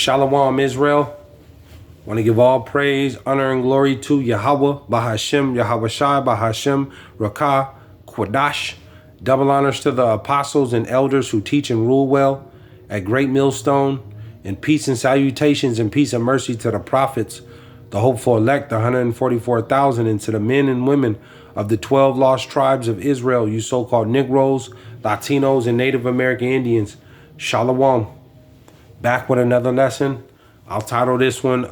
Shalom, Israel. Want to give all praise, honor, and glory to Yahawah, BASHAM, YAHAWAHSHI, BASHAM, Rakah, Quadash. Double honors to the apostles and elders who teach and rule well at Great Millstone. And peace and salutations and peace and mercy to the prophets, the hopeful elect, the 144,000, and to the men and women of the 12 lost tribes of Israel, you so-called Negroes, Latinos, and Native American Indians. Shalom. Back with another lesson. I'll title this one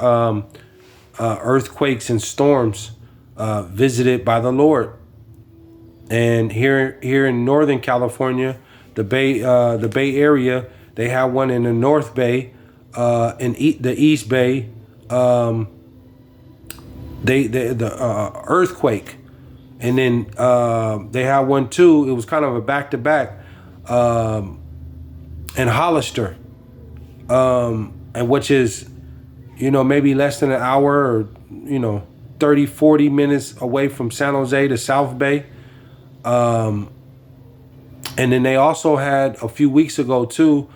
Earthquakes and Storms Visited by the Lord. And here in Northern California, the Bay Area, they have one in the North Bay, in the East Bay. The earthquake, and then they have one too. It was kind of a back-to-back in Hollister. And which is, maybe less than an hour or, 30, 40 minutes away from San Jose to South Bay. And then they also had a few weeks ago too,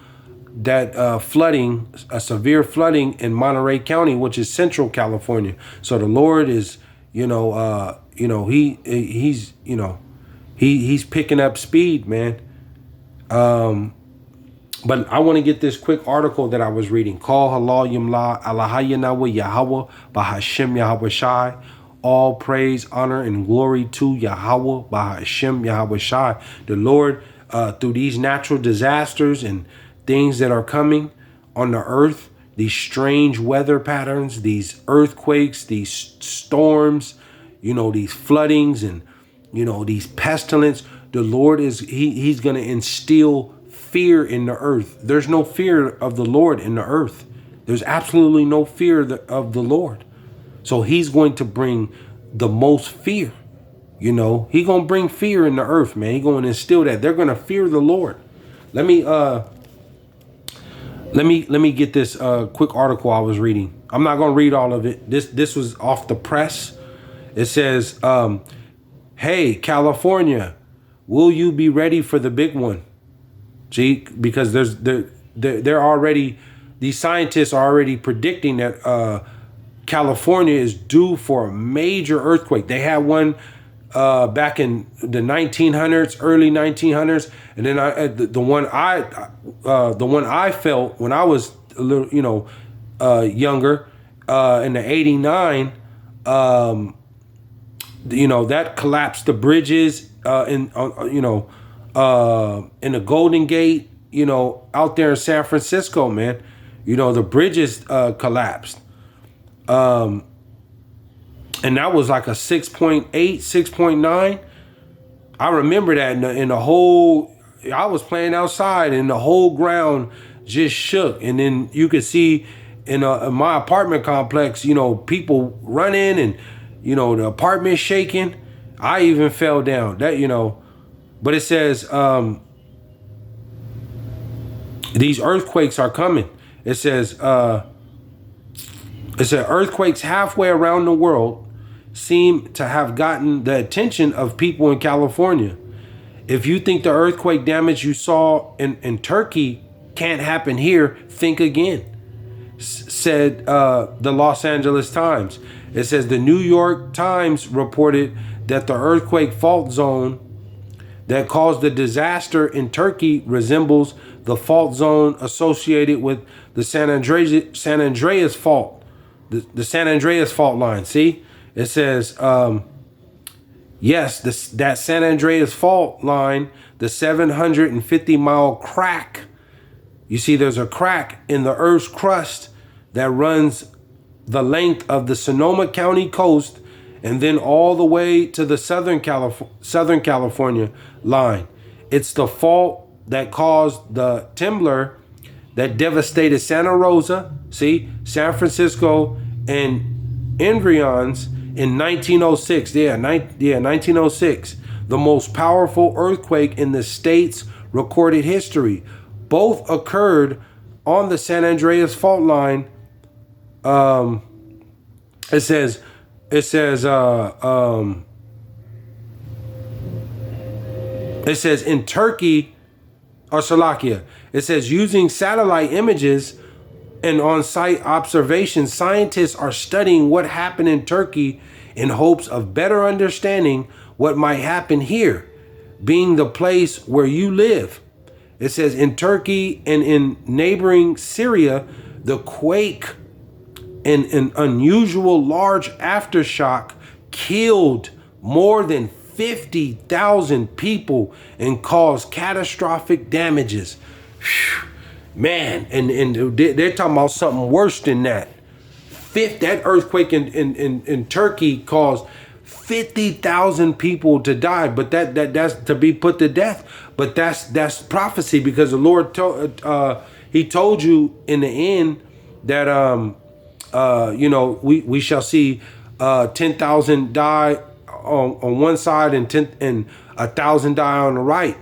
that flooding, a severe flooding in Monterey County, which is Central California. So the Lord is, he's picking up speed, man. But I want to get this quick article that I was reading. Call halal yimla alahayanawa Yahawah BASHAM YAHAWAHSHI. All praise, honor, and glory to Yahawah BASHAM YAHAWAHSHI. The Lord, through these natural disasters and things that are coming on the earth, these strange weather patterns, these earthquakes, these storms, these floodings, and these pestilence. The Lord is he's going to instill fear in the earth. There's no fear of the Lord in the earth. There's absolutely no fear of the Lord. So he's going to bring the most fear. He's going to bring fear in the earth, man. He's going to instill that. They're going to fear the Lord. Let me get this quick article I was reading. I'm not going to read all of it. This was off the press. It says, hey, California, will you be ready for the big one? See, because they're already, these scientists are already predicting that California is due for a major earthquake. They had one back in the 1900s, early 1900s, and then the one I felt when I was a little, younger, in the '89, that collapsed the bridges in the Golden Gate, out there in San Francisco, man. The bridges collapsed. And that was like a 6.8, 6.9. I remember that in the whole, I was playing outside and the whole ground just shook. And then you could see in my apartment complex, people running and, the apartment shaking. I even fell down. But it says these earthquakes are coming. It says earthquakes halfway around the world seem to have gotten the attention of people in California. If you think the earthquake damage you saw in Turkey can't happen here, think again, said the Los Angeles Times. It says the New York Times reported that the earthquake fault zone that caused the disaster in Turkey resembles the fault zone associated with the San Andreas fault, the San Andreas fault line. See, it says, yes, that San Andreas fault line, the 750-mile crack. You see, there's a crack in the Earth's crust that runs the length of the Sonoma County coast and then all the way to the Southern California line. It's the fault that caused the temblor that devastated Santa Rosa, San Francisco, and Endrians in 1906. 1906. The most powerful earthquake in the state's recorded history. Both occurred on the San Andreas fault line. It says in Turkey or Slovakia. It says using satellite images and on-site observations, scientists are studying what happened in Turkey in hopes of better understanding what might happen here, being the place where you live. It says in Turkey and in neighboring Syria, the quake and an unusual large aftershock killed more than 50,000 people and caused catastrophic damages. Whew. Man, and they're talking about something worse than that. That earthquake in Turkey caused 50,000 people to die, but that's to be put to death. But that's prophecy, because the Lord he told you in the end that we shall see 10,000 die on one side and 1,000 die on the right.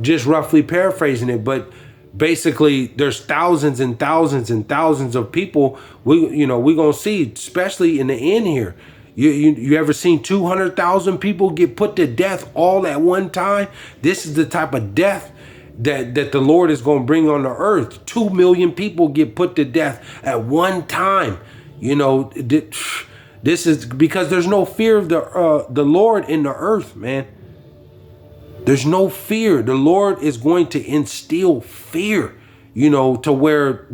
Just roughly paraphrasing it, but basically there's thousands and thousands and thousands of people we're gonna see, especially in the end here. You ever seen 200,000 people get put to death all at one time? This is the type of death that the Lord is going to bring on the earth. 2 million people get put to death at one time. This is because there's no fear of the Lord in the earth, man. There's no fear. The Lord is going to instill fear, to where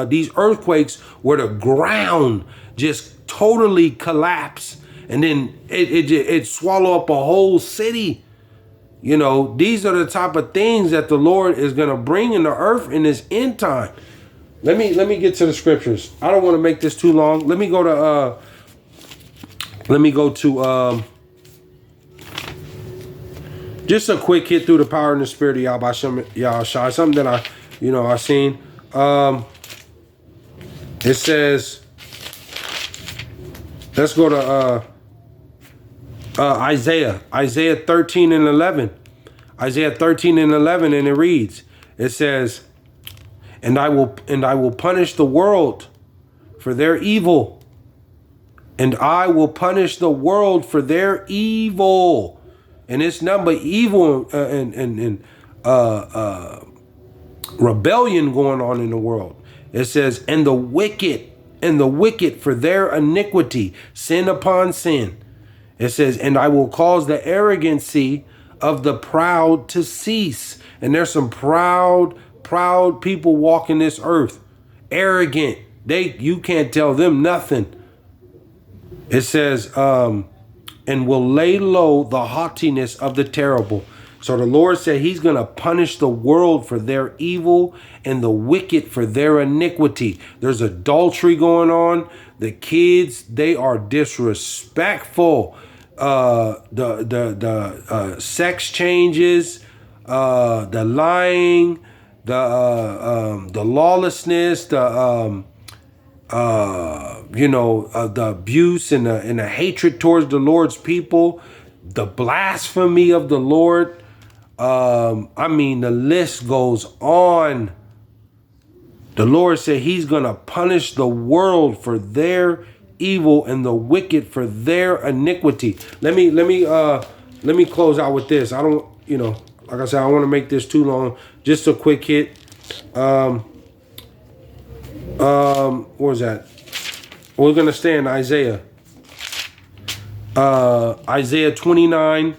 these earthquakes, where the ground just totally collapse, and then it swallow up a whole city. These are the type of things that the Lord is going to bring in the earth in this end time. Let me get to the scriptures. I don't want to make this too long. Let me go to just a quick hit through the power and the spirit of YAHAWAHSHI. Something that I seen. It says, let's go to Isaiah 13 and 11. Isaiah 13 and 11, and it reads, it says, and I will punish the world for their evil. And I will punish the world for their evil. And it's nothing but evil and rebellion going on in the world. It says, and the wicked for their iniquity, sin upon sin. It says, and I will cause the arrogancy of the proud to cease. And there's some proud people walking this earth. Arrogant. You can't tell them nothing. It says, and will lay low the haughtiness of the terrible. So the Lord said he's going to punish the world for their evil and the wicked for their iniquity. There's adultery going on. The kids, they are disrespectful. The sex changes, the lying, the lawlessness, the abuse and the hatred towards the Lord's people, the blasphemy of the Lord. The list goes on. The Lord said he's going to punish the world for their evil and the wicked for their iniquity. Let me close out with this. I don't, like I said, I don't want to make this too long. Just a quick hit. What was that? We're going to stay in Isaiah. Isaiah 29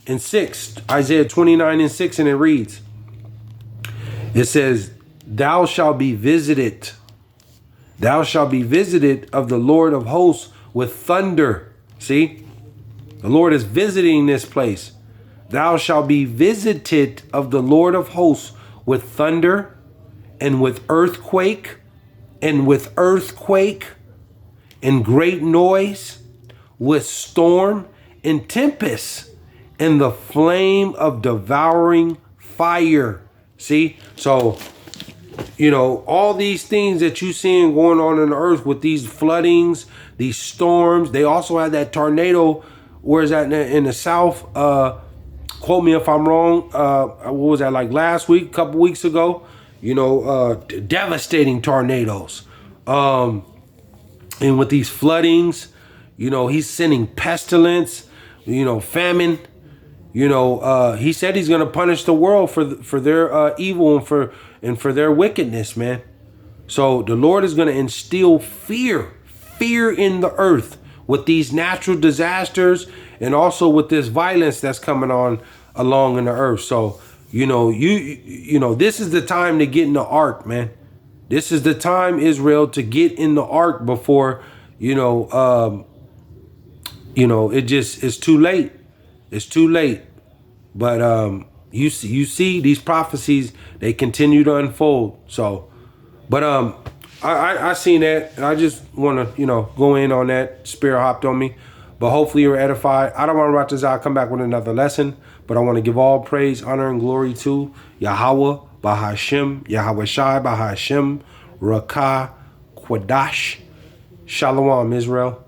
and 6. Isaiah 29 and 6, and it reads, it says, thou shalt be visited. Thou shalt be visited of the Lord of hosts with thunder. See? The Lord is visiting this place. Thou shalt be visited of the Lord of hosts with thunder and with earthquake and great noise, with storm and tempest and the flame of devouring fire. See? So, all these things that you seeing going on in the earth with these floodings, these storms. They also had that tornado. Where is that in the south? Quote me if I'm wrong. What was that, like last week, a couple weeks ago? Devastating tornadoes. And with these floodings, he's sending pestilence, famine. He said he's going to punish the world for their evil and for their wickedness, man. So the Lord is going to instill fear in the earth with these natural disasters and also with this violence that's coming on along in the earth. So, you know, this is the time to get in the ark, man. This is the time, Israel, to get in the ark before, it just it's too late. It's too late. But you see these prophecies, they continue to unfold. So, but I seen that, and I just want to go in on that. Spirit hopped on me, but hopefully you're edified. I don't want to write this out. Come back with another lesson, but I want to give all praise, honor, and glory to Yahawah, BASHAM, YAHAWAHSHI, BASHAM, Rakah, Quadash. Shalom, Israel.